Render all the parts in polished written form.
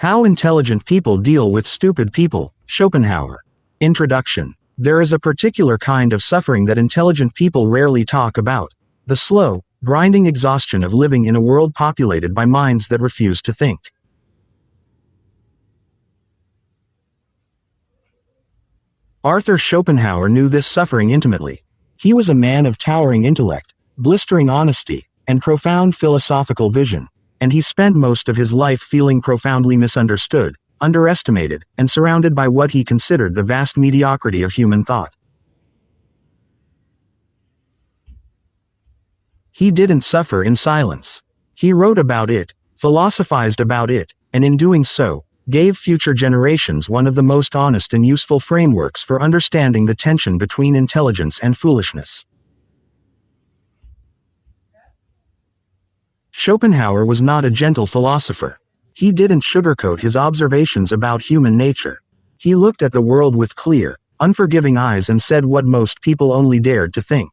How intelligent people deal with stupid people, Schopenhauer. Introduction. There is a particular kind of suffering that intelligent people rarely talk about. The slow, grinding exhaustion of living in a world populated by minds that refuse to think. Arthur Schopenhauer knew this suffering intimately. He was a man of towering intellect, blistering honesty, and profound philosophical vision, and he spent most of his life feeling profoundly misunderstood, underestimated, and surrounded by what he considered the vast mediocrity of human thought. He didn't suffer in silence. He wrote about it, philosophized about it, and in doing so, gave future generations one of the most honest and useful frameworks for understanding the tension between intelligence and foolishness. Schopenhauer was not a gentle philosopher. He didn't sugarcoat his observations about human nature. He looked at the world with clear, unforgiving eyes and said what most people only dared to think.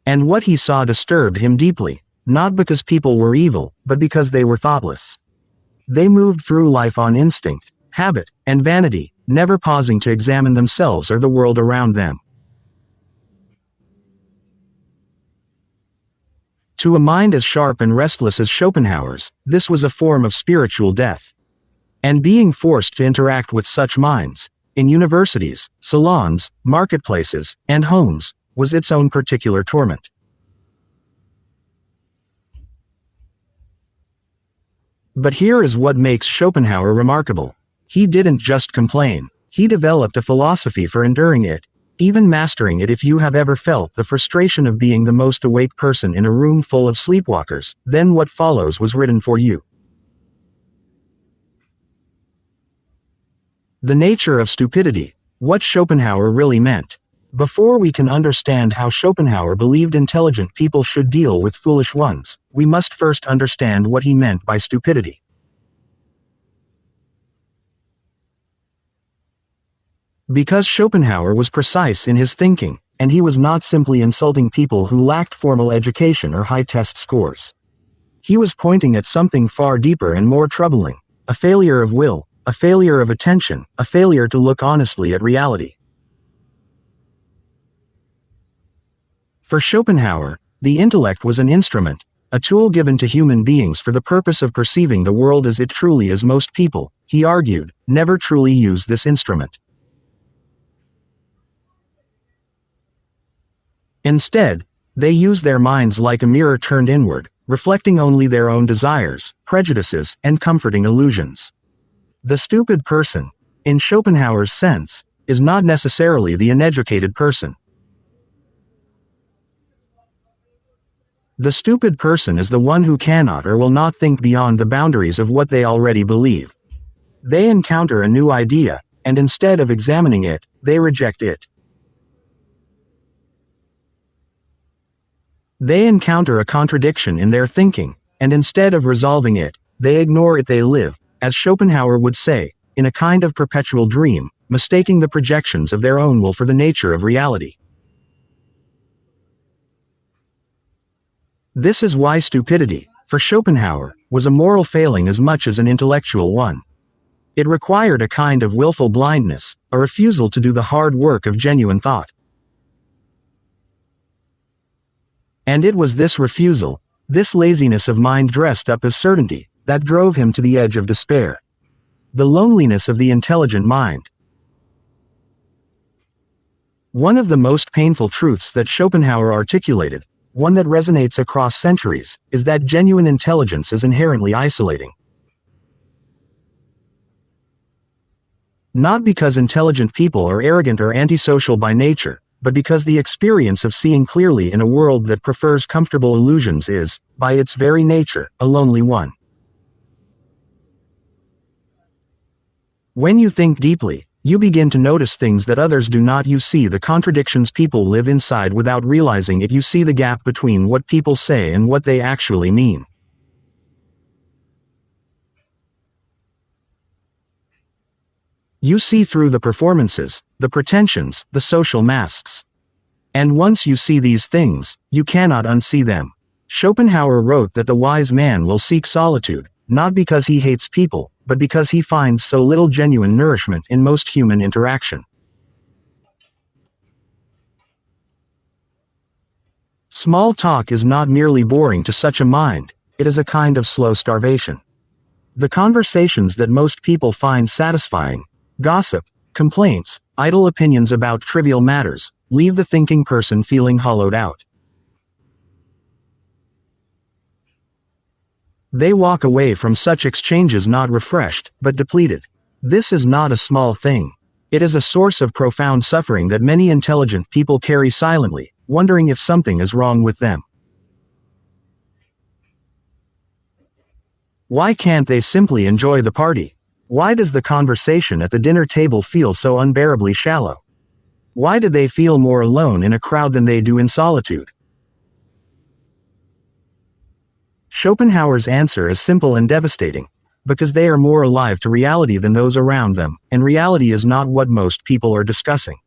And what he saw disturbed him deeply, not because people were evil, but because they were thoughtless. They moved through life on instinct, habit, and vanity, never pausing to examine themselves or the world around them. To a mind as sharp and restless as Schopenhauer's, this was a form of spiritual death. And being forced to interact with such minds, in universities, salons, marketplaces, and homes, was its own particular torment. But here is what makes Schopenhauer remarkable. He didn't just complain. He developed a philosophy for enduring it, even mastering it. If you have ever felt the frustration of being the most awake person in a room full of sleepwalkers, then what follows was written for you. The nature of stupidity, what Schopenhauer really meant. Before we can understand how Schopenhauer believed intelligent people should deal with foolish ones, we must first understand what he meant by stupidity. Because Schopenhauer was precise in his thinking, and he was not simply insulting people who lacked formal education or high test scores. He was pointing at something far deeper and more troubling, a failure of will, a failure of attention, a failure to look honestly at reality. For Schopenhauer, the intellect was an instrument, a tool given to human beings for the purpose of perceiving the world as it truly is. Most people, he argued, never truly use this instrument. Instead, they use their minds like a mirror turned inward, reflecting only their own desires, prejudices, and comforting illusions. The stupid person, in Schopenhauer's sense, is not necessarily the uneducated person. The stupid person is the one who cannot or will not think beyond the boundaries of what they already believe. They encounter a new idea, and instead of examining it, they reject it. They encounter a contradiction in their thinking, and instead of resolving it, they ignore it. They live, as Schopenhauer would say, in a kind of perpetual dream, mistaking the projections of their own will for the nature of reality. This is why stupidity, for Schopenhauer, was a moral failing as much as an intellectual one. It required a kind of willful blindness, a refusal to do the hard work of genuine thought. And it was this refusal, this laziness of mind dressed up as certainty, that drove him to the edge of despair. The loneliness of the intelligent mind. One of the most painful truths that Schopenhauer articulated, one that resonates across centuries, is that genuine intelligence is inherently isolating. Not because intelligent people are arrogant or antisocial by nature, but because the experience of seeing clearly in a world that prefers comfortable illusions is, by its very nature, a lonely one. When you think deeply, you begin to notice things that others do not. You see the contradictions people live inside without realizing it. You see the gap between what people say and what they actually mean. You see through the performances, the pretensions, the social masks. And once you see these things, you cannot unsee them. Schopenhauer wrote that the wise man will seek solitude, not because he hates people, but because he finds so little genuine nourishment in most human interaction. Small talk is not merely boring to such a mind, it is a kind of slow starvation. The conversations that most people find satisfying, gossip, complaints, idle opinions about trivial matters, leave the thinking person feeling hollowed out. They walk away from such exchanges not refreshed, but depleted. This is not a small thing. It is a source of profound suffering that many intelligent people carry silently, wondering if something is wrong with them. Why can't they simply enjoy the party? Why does the conversation at the dinner table feel so unbearably shallow? Why do they feel more alone in a crowd than they do in solitude? Schopenhauer's answer is simple and devastating. Because they are more alive to reality than those around them, and reality is not what most people are discussing.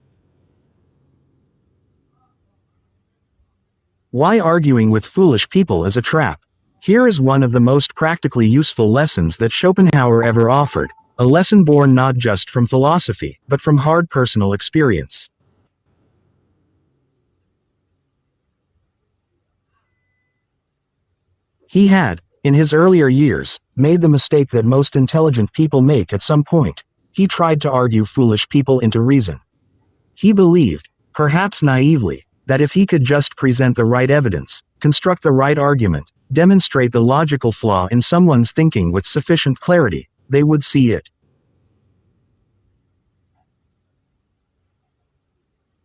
Why arguing with foolish people is a trap? Here is one of the most practically useful lessons that Schopenhauer ever offered, a lesson born not just from philosophy, but from hard personal experience. He had, in his earlier years, made the mistake that most intelligent people make at some point. He tried to argue foolish people into reason. He believed, perhaps naively, that if he could just present the right evidence, construct the right argument, demonstrate the logical flaw in someone's thinking with sufficient clarity, they would see it.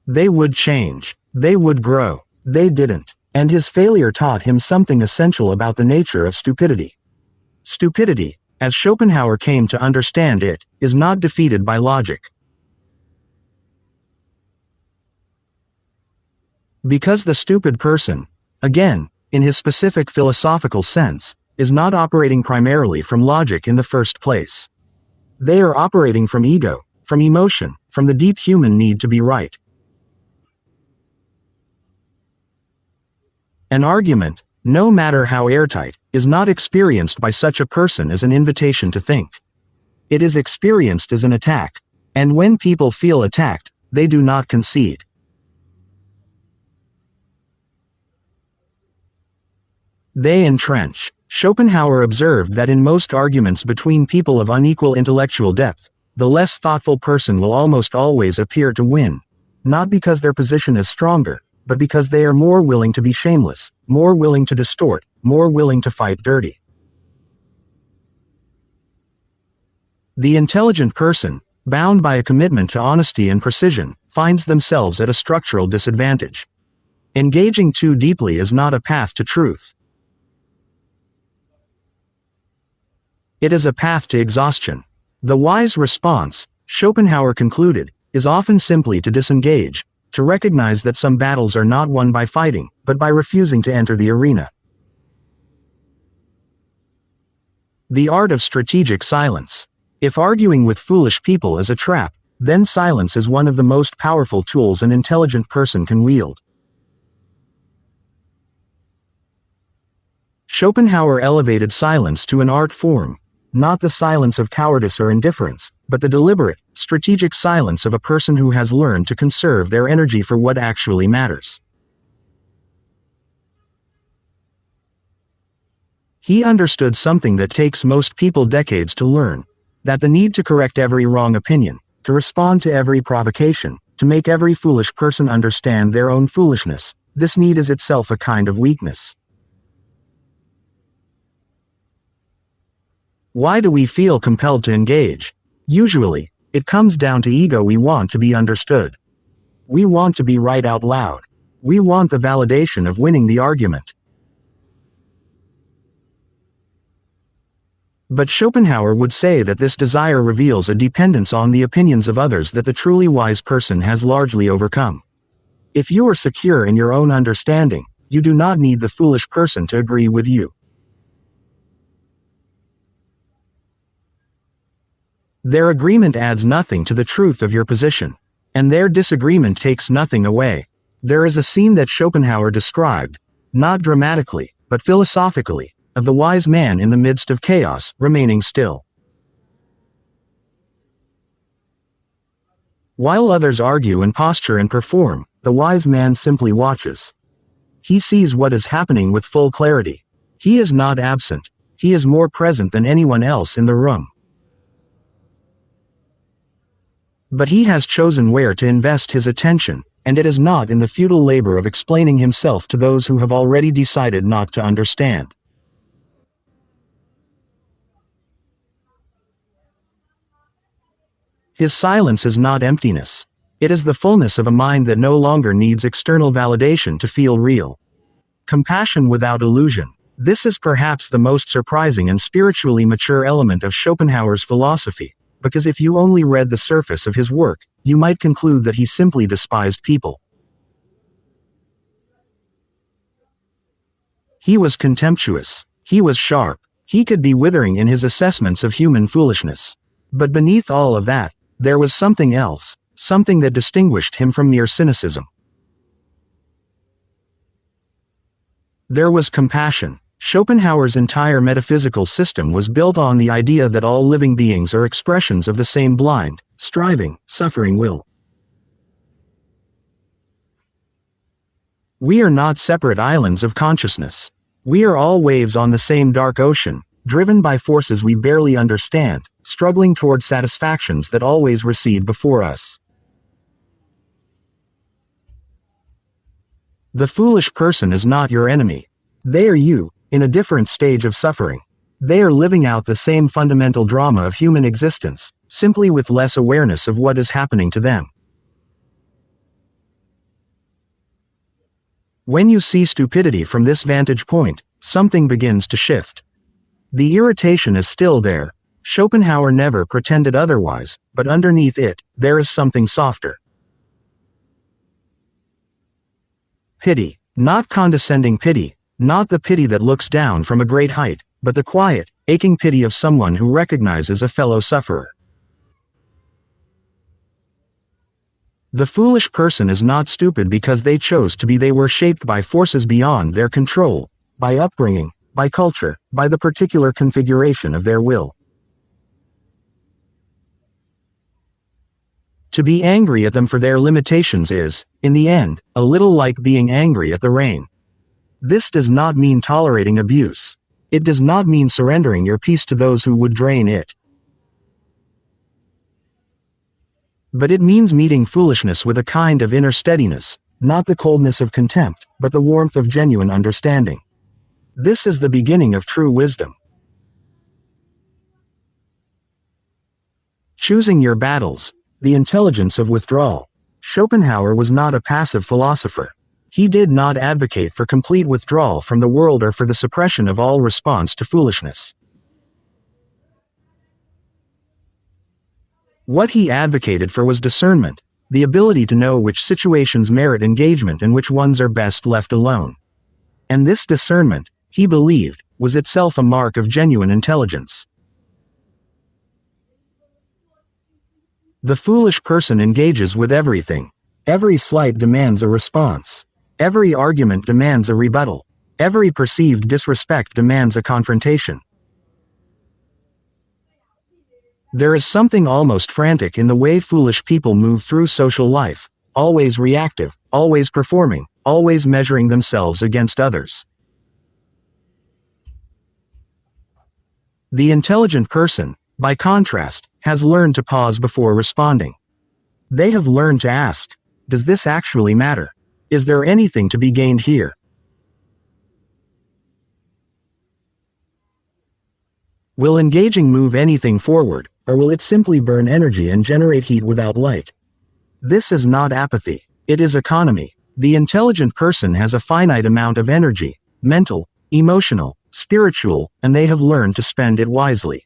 They would change. They would grow. They didn't. And his failure taught him something essential about the nature of stupidity. Stupidity, as Schopenhauer came to understand it, is not defeated by logic. Because the stupid person, again, in his specific philosophical sense, is not operating primarily from logic in the first place. They are operating from ego, from emotion, from the deep human need to be right. An argument, no matter how airtight, is not experienced by such a person as an invitation to think. It is experienced as an attack. And when people feel attacked, they do not concede. They entrench. Schopenhauer observed that in most arguments between people of unequal intellectual depth, the less thoughtful person will almost always appear to win. Not because their position is stronger, but because they are more willing to be shameless, more willing to distort, more willing to fight dirty. The intelligent person, bound by a commitment to honesty and precision, finds themselves at a structural disadvantage. Engaging too deeply is not a path to truth. It is a path to exhaustion. The wise response, Schopenhauer concluded, is often simply to disengage, to recognize that some battles are not won by fighting, but by refusing to enter the arena. The art of strategic silence. If arguing with foolish people is a trap, then silence is one of the most powerful tools an intelligent person can wield. Schopenhauer elevated silence to an art form, not the silence of cowardice or indifference, but the deliberate, strategic silence of a person who has learned to conserve their energy for what actually matters. He understood something that takes most people decades to learn, that the need to correct every wrong opinion, to respond to every provocation, to make every foolish person understand their own foolishness, this need is itself a kind of weakness. Why do we feel compelled to engage? Usually, it comes down to ego. We want to be understood. We want to be right out loud. We want the validation of winning the argument. But Schopenhauer would say that this desire reveals a dependence on the opinions of others that the truly wise person has largely overcome. If you are secure in your own understanding, you do not need the foolish person to agree with you. Their agreement adds nothing to the truth of your position, and their disagreement takes nothing away. There is a scene that Schopenhauer described, not dramatically, but philosophically, of the wise man in the midst of chaos, remaining still. While others argue and posture and perform, the wise man simply watches. He sees what is happening with full clarity. He is not absent. He is more present than anyone else in the room. But he has chosen where to invest his attention, and it is not in the futile labor of explaining himself to those who have already decided not to understand. His silence is not emptiness. It is the fullness of a mind that no longer needs external validation to feel real. Compassion without illusion. This is perhaps the most surprising and spiritually mature element of Schopenhauer's philosophy, because if you only read the surface of his work, you might conclude that he simply despised people. He was contemptuous. He was sharp. He could be withering in his assessments of human foolishness. But beneath all of that, there was something else, something that distinguished him from mere cynicism. There was compassion. Schopenhauer's entire metaphysical system was built on the idea that all living beings are expressions of the same blind, striving, suffering will. We are not separate islands of consciousness. We are all waves on the same dark ocean, driven by forces we barely understand, struggling toward satisfactions that always recede before us. The foolish person is not your enemy. They are you, in a different stage of suffering. They are living out the same fundamental drama of human existence, simply with less awareness of what is happening to them. When you see stupidity from this vantage point, something begins to shift. The irritation is still there. Schopenhauer never pretended otherwise, but underneath it, there is something softer. Pity. Not condescending pity, not the pity that looks down from a great height, but the quiet, aching pity of someone who recognizes a fellow sufferer. The foolish person is not stupid because they chose to be. They were shaped by forces beyond their control, by upbringing, by culture, by the particular configuration of their will. To be angry at them for their limitations is, in the end, a little like being angry at the rain. This does not mean tolerating abuse. It does not mean surrendering your peace to those who would drain it. But it means meeting foolishness with a kind of inner steadiness, not the coldness of contempt, but the warmth of genuine understanding. This is the beginning of true wisdom. Choosing your battles. The intelligence of withdrawal. Schopenhauer was not a passive philosopher. He did not advocate for complete withdrawal from the world or for the suppression of all response to foolishness. What he advocated for was discernment, the ability to know which situations merit engagement and which ones are best left alone. And this discernment, he believed, was itself a mark of genuine intelligence. The foolish person engages with everything. Every slight demands a response. Every argument demands a rebuttal. Every perceived disrespect demands a confrontation. There is something almost frantic in the way foolish people move through social life, always reactive, always performing, always measuring themselves against others. The intelligent person, by contrast, has learned to pause before responding. They have learned to ask, does this actually matter? Is there anything to be gained here? Will engaging move anything forward, or will it simply burn energy and generate heat without light? This is not apathy, it is economy. The intelligent person has a finite amount of energy, mental, emotional, spiritual, and they have learned to spend it wisely.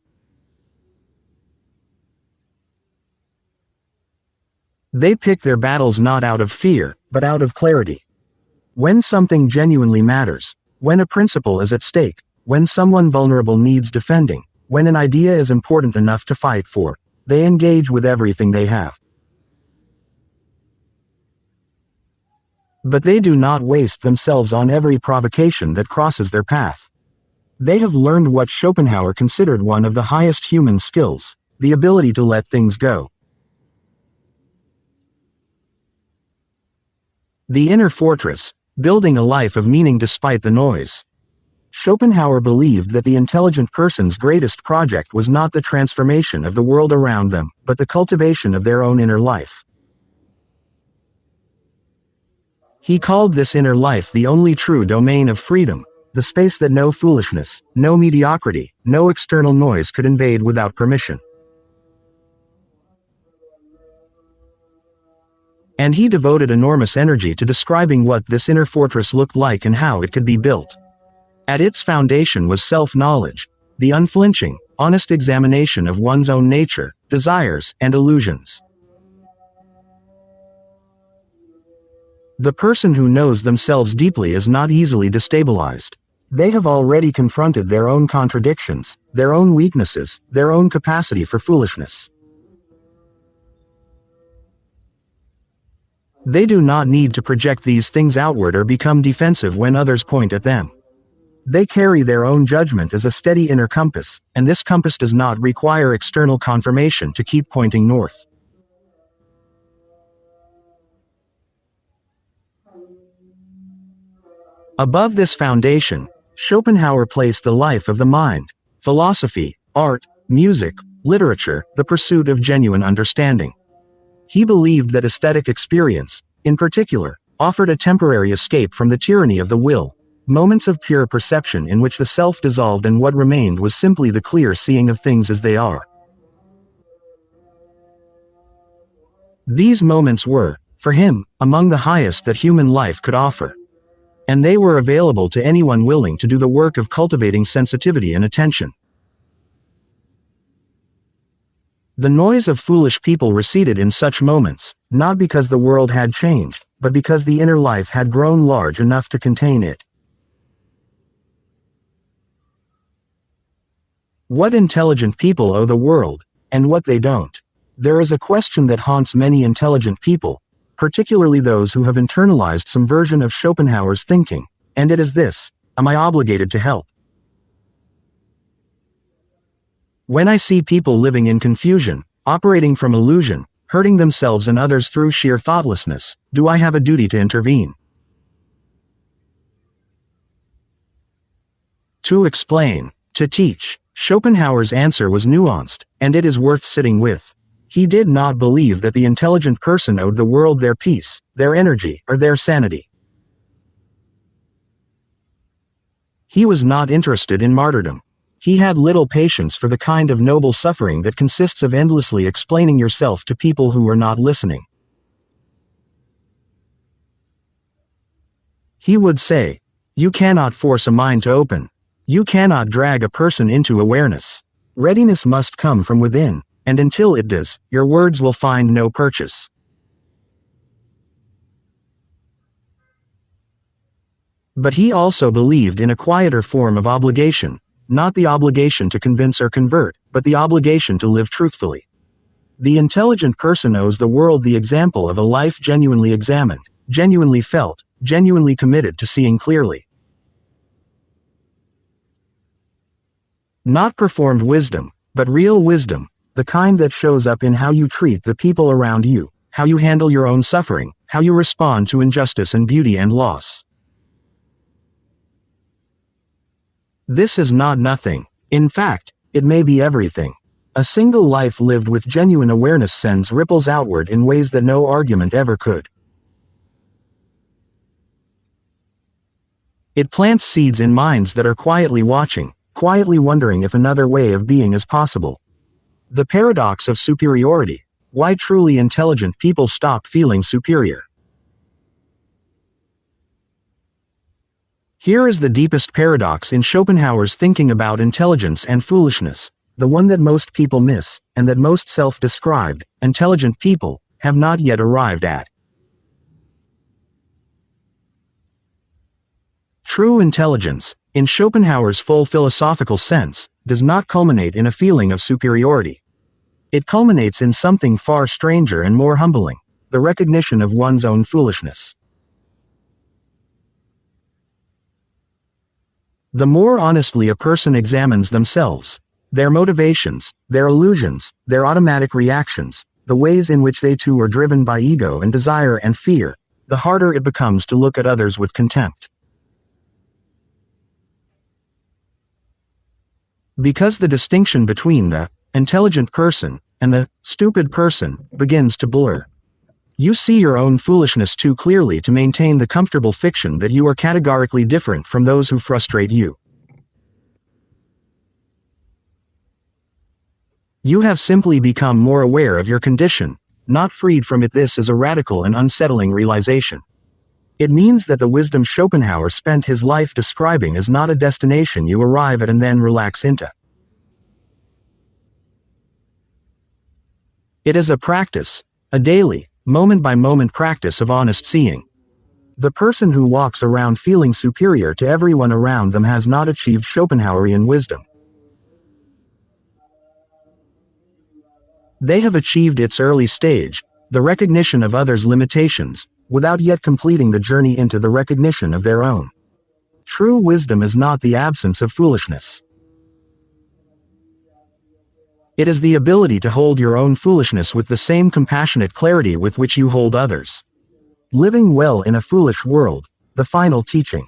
They pick their battles not out of fear, but out of clarity. When something genuinely matters, when a principle is at stake, when someone vulnerable needs defending, when an idea is important enough to fight for, they engage with everything they have. But they do not waste themselves on every provocation that crosses their path. They have learned what Schopenhauer considered one of the highest human skills, the ability to let things go. The inner fortress, building a life of meaning despite the noise. Schopenhauer believed that the intelligent person's greatest project was not the transformation of the world around them, but the cultivation of their own inner life. He called this inner life the only true domain of freedom, the space that no foolishness, no mediocrity, no external noise could invade without permission. And he devoted enormous energy to describing what this inner fortress looked like and how it could be built. At its foundation was self-knowledge, the unflinching, honest examination of one's own nature, desires, and illusions. The person who knows themselves deeply is not easily destabilized. They have already confronted their own contradictions, their own weaknesses, their own capacity for foolishness. They do not need to project these things outward or become defensive when others point at them. They carry their own judgment as a steady inner compass, and this compass does not require external confirmation to keep pointing north. Above this foundation, Schopenhauer placed the life of the mind, philosophy, art, music, literature, the pursuit of genuine understanding. He believed that aesthetic experience, in particular, offered a temporary escape from the tyranny of the will, moments of pure perception in which the self dissolved and what remained was simply the clear seeing of things as they are. These moments were, for him, among the highest that human life could offer. And they were available to anyone willing to do the work of cultivating sensitivity and attention. The noise of foolish people receded in such moments, not because the world had changed, but because the inner life had grown large enough to contain it. What intelligent people owe the world, and what they don't? There is a question that haunts many intelligent people, particularly those who have internalized some version of Schopenhauer's thinking, and it is this: am I obligated to help? When I see people living in confusion, operating from illusion, hurting themselves and others through sheer thoughtlessness, do I have a duty to intervene? To explain, to teach. Schopenhauer's answer was nuanced, and it is worth sitting with. He did not believe that the intelligent person owed the world their peace, their energy, or their sanity. He was not interested in martyrdom. He had little patience for the kind of noble suffering that consists of endlessly explaining yourself to people who are not listening. He would say, "You cannot force a mind to open. You cannot drag a person into awareness. Readiness must come from within, and until it does, your words will find no purchase." But he also believed in a quieter form of obligation, not the obligation to convince or convert, but the obligation to live truthfully. The intelligent person owes the world the example of a life genuinely examined, genuinely felt, genuinely committed to seeing clearly. Not performed wisdom, but real wisdom, the kind that shows up in how you treat the people around you, how you handle your own suffering, how you respond to injustice and beauty and loss. This is not nothing. In fact, it may be everything. A single life lived with genuine awareness sends ripples outward in ways that no argument ever could. It plants seeds in minds that are quietly watching, quietly wondering if another way of being is possible. The paradox of superiority. Why truly intelligent people stop feeling superior. Here is the deepest paradox in Schopenhauer's thinking about intelligence and foolishness, the one that most people miss, and that most self-described, intelligent people, have not yet arrived at. True intelligence, in Schopenhauer's full philosophical sense, does not culminate in a feeling of superiority. It culminates in something far stranger and more humbling, the recognition of one's own foolishness. The more honestly a person examines themselves, their motivations, their illusions, their automatic reactions, the ways in which they too are driven by ego and desire and fear, the harder it becomes to look at others with contempt. Because the distinction between the intelligent person and the stupid person begins to blur. You see your own foolishness too clearly to maintain the comfortable fiction that you are categorically different from those who frustrate you. You have simply become more aware of your condition, not freed from it. This is a radical and unsettling realization. It means that the wisdom Schopenhauer spent his life describing is not a destination you arrive at and then relax into. It is a practice, a daily, moment-by-moment practice of honest seeing. The person who walks around feeling superior to everyone around them has not achieved Schopenhauerian wisdom. They have achieved its early stage, the recognition of others' limitations, without yet completing the journey into the recognition of their own. True wisdom is not the absence of foolishness. It is the ability to hold your own foolishness with the same compassionate clarity with which you hold others. Living well in a foolish world, the final teaching.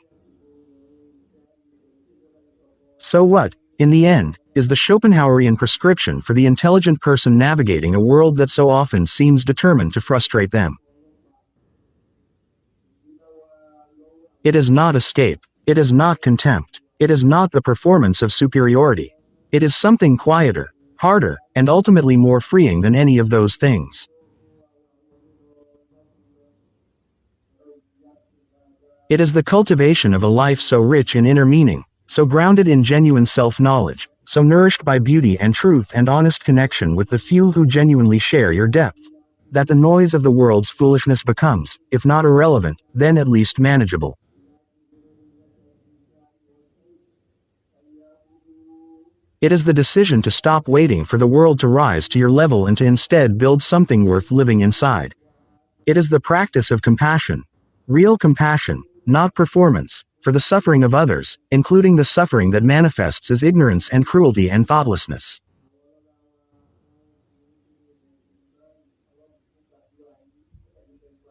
So what, in the end, is the Schopenhauerian prescription for the intelligent person navigating a world that so often seems determined to frustrate them? It is not escape. It is not contempt. It is not the performance of superiority. It is something quieter, harder, and ultimately more freeing than any of those things. It is the cultivation of a life so rich in inner meaning, so grounded in genuine self-knowledge, so nourished by beauty and truth and honest connection with the few who genuinely share your depth, that the noise of the world's foolishness becomes, if not irrelevant, then at least manageable. It is the decision to stop waiting for the world to rise to your level and to instead build something worth living inside. It is the practice of compassion. Real compassion, not performance, for the suffering of others, including the suffering that manifests as ignorance and cruelty and thoughtlessness.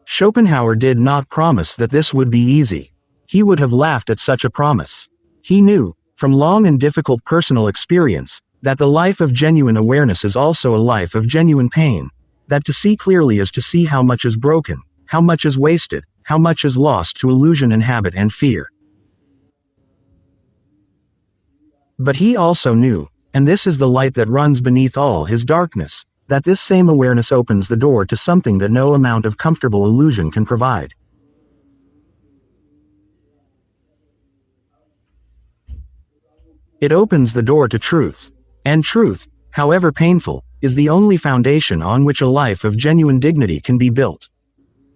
Schopenhauer did not promise that this would be easy. He would have laughed at such a promise. He knew, from long and difficult personal experience, that the life of genuine awareness is also a life of genuine pain, that to see clearly is to see how much is broken, how much is wasted, how much is lost to illusion and habit and fear. But he also knew, and this is the light that runs beneath all his darkness, that this same awareness opens the door to something that no amount of comfortable illusion can provide. It opens the door to truth. And truth, however painful, is the only foundation on which a life of genuine dignity can be built.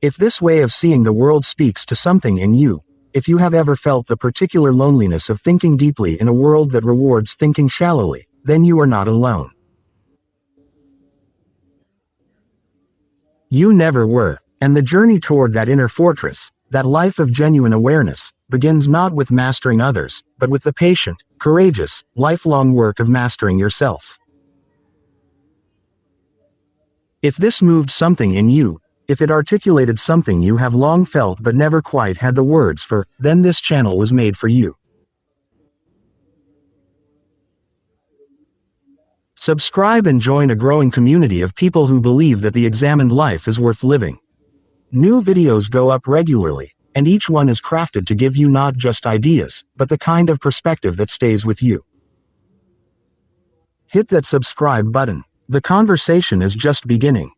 If this way of seeing the world speaks to something in you, if you have ever felt the particular loneliness of thinking deeply in a world that rewards thinking shallowly, then you are not alone. You never were, and the journey toward that inner fortress, that life of genuine awareness, begins not with mastering others, but with the patient, courageous, lifelong work of mastering yourself. If this moved something in you, if it articulated something you have long felt but never quite had the words for, then this channel was made for you. Subscribe and join a growing community of people who believe that the examined life is worth living. New videos go up regularly, and each one is crafted to give you not just ideas, but the kind of perspective that stays with you. Hit that subscribe button. The conversation is just beginning.